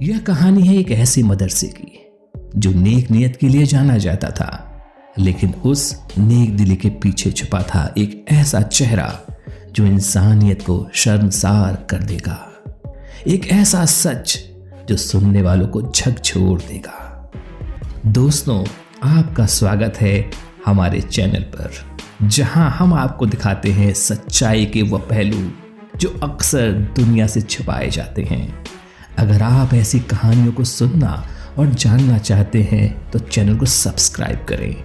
यह कहानी है एक ऐसे मदरसे की जो नेक नियत के लिए जाना जाता था, लेकिन उस नेक दिली के पीछे छुपा था एक ऐसा चेहरा जो इंसानियत को शर्मसार कर देगा। एक ऐसा सच जो सुनने वालों को झकझोर देगा। दोस्तों, आपका स्वागत है हमारे चैनल पर, जहां हम आपको दिखाते हैं सच्चाई के वह पहलू जो अक्सर दुनिया से छुपाए जाते हैं। अगर आप ऐसी कहानियों को सुनना और जानना चाहते हैं तो चैनल को सब्सक्राइब करें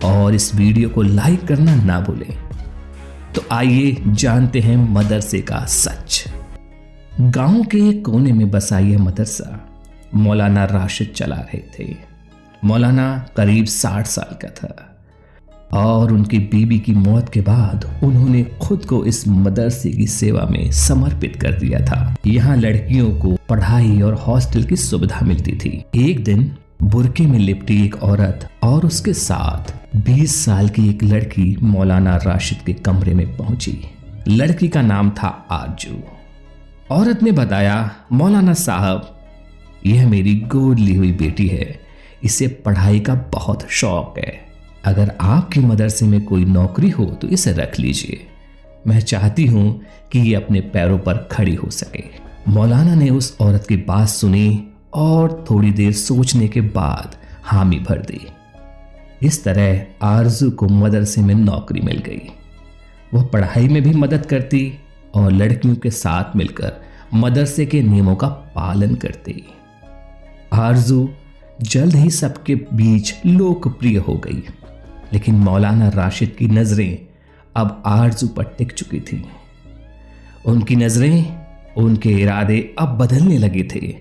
और इस वीडियो को लाइक करना ना भूलें। तो आइए जानते हैं मदरसे का सच। गांव के एक कोने में बसा यह मदरसा मौलाना राशिद चला रहे थे। मौलाना करीब 60 साल का था और उनकी बीबी की मौत के बाद उन्होंने खुद को इस मदरसे की सेवा में समर्पित कर दिया था। यहाँ लड़कियों को पढ़ाई और हॉस्टल की सुविधा मिलती थी। एक दिन बुरके में लिपटी एक औरत और उसके साथ 20 साल की एक लड़की मौलाना राशिद के कमरे में पहुंची। लड़की का नाम था आरजू। औरत ने बताया, मौलाना साहब, यह मेरी गोद ली हुई बेटी है। इसे पढ़ाई का बहुत शौक है। अगर आपके मदरसे में कोई नौकरी हो तो इसे रख लीजिए। मैं चाहती हूं कि ये अपने पैरों पर खड़ी हो सके। मौलाना ने उस औरत की बात सुनी और थोड़ी देर सोचने के बाद हामी भर दी। इस तरह आरजू को मदरसे में नौकरी मिल गई। वह पढ़ाई में भी मदद करती और लड़कियों के साथ मिलकर मदरसे के नियमों का पालन करती। आरजू जल्द ही सबके बीच लोकप्रिय हो गई, लेकिन मौलाना राशिद की नजरें अब आरजू पर टिक चुकी थीं। उनकी नजरें, उनके इरादे अब बदलने लगे थे।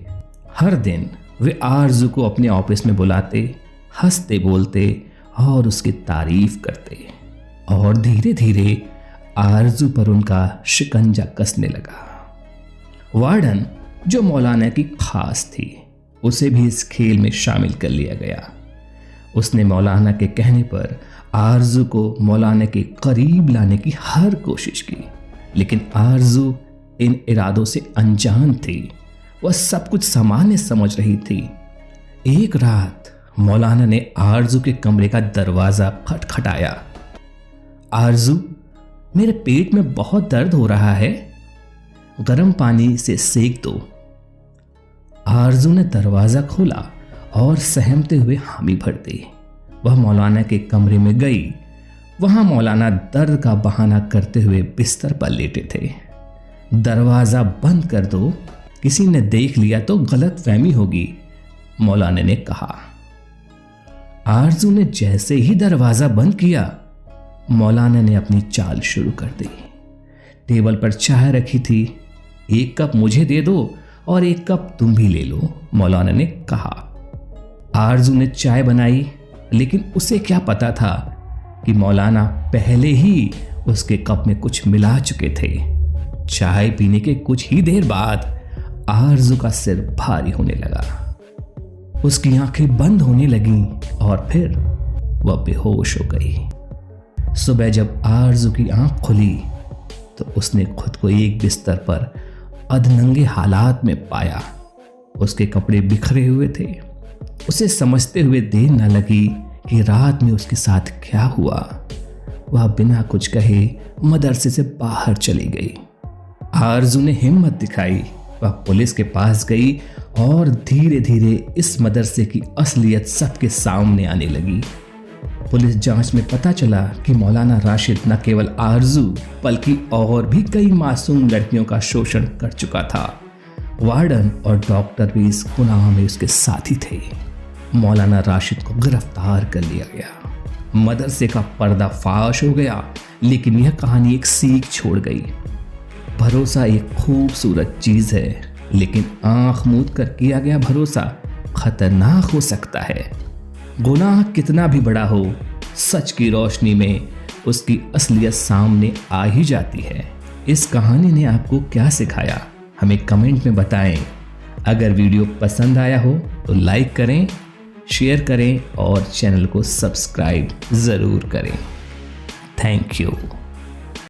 हर दिन वे आरजू को अपने ऑफिस में बुलाते, हंसते बोलते और उसकी तारीफ करते, और धीरे धीरे आरजू पर उनका शिकंजा कसने लगा। वार्डन, जो मौलाना की खास थी, उसे भी इस खेल में शामिल कर लिया गया। उसने मौलाना के कहने पर आरजू को मौलाना के करीब लाने की हर कोशिश की, लेकिन आरजू इन इरादों से अनजान थी। वह सब कुछ सामान्य समझ रही थी। एक रात मौलाना ने आरजू के कमरे का दरवाजा खटखटाया। आरजू, मेरे पेट में बहुत दर्द हो रहा है, गर्म पानी से सेक दो। आरजू ने दरवाजा खोला और सहमते हुए हामी भर दी। वह मौलाना के कमरे में गई। वहां मौलाना दर्द का बहाना करते हुए बिस्तर पर लेटे थे। दरवाजा बंद कर दो, किसी ने देख लिया तो गलतफहमी होगी, मौलाना ने कहा। आरजू ने जैसे ही दरवाजा बंद किया, मौलाना ने अपनी चाल शुरू कर दी। टेबल पर चाय रखी थी। एक कप मुझे दे दो और एक कप तुम भी ले लो, मौलाना ने कहा। आरजू ने चाय बनाई, लेकिन उसे क्या पता था कि मौलाना पहले ही उसके कप में कुछ मिला चुके थे। चाय पीने के कुछ ही देर बाद आरजू का सिर भारी होने लगा। उसकी आंखें बंद होने लगीं और फिर वह बेहोश हो गई। सुबह जब आरजू की आंख खुली तो उसने खुद को एक बिस्तर पर अधनंगे हालात में पाया। उसके कपड़े बिखरे हुए थे। उसे समझते हुए देर न लगी कि रात में उसके साथ क्या हुआ। वह बिना कुछ कहे मदरसे से बाहर चली गई। आरजू ने हिम्मत दिखाई। वह पुलिस के पास गई और धीरे धीरे इस मदरसे की असलियत सबके सामने आने लगी। पुलिस जांच में पता चला कि मौलाना राशिद न केवल आरजू बल्कि और भी कई मासूम लड़कियों का शोषण कर चुका था। वार्डन और डॉक्टर भी इस गुनाह में उसके साथी थे। मौलाना राशिद को गिरफ्तार कर लिया गया। मदरसे का पर्दाफाश हो गया, लेकिन यह कहानी एक सीख छोड़ गई। भरोसा एक खूबसूरत चीज है, लेकिन आंख मूंद कर किया गया भरोसा खतरनाक हो सकता है। गुनाह कितना भी बड़ा हो, सच की रोशनी में उसकी असलियत सामने आ ही जाती है। इस कहानी ने आपको क्या सिखाया, हमें कमेंट में बताएं। अगर वीडियो पसंद आया हो तो लाइक करें, शेयर करें और चैनल को सब्सक्राइब ज़रूर करें। Thank you.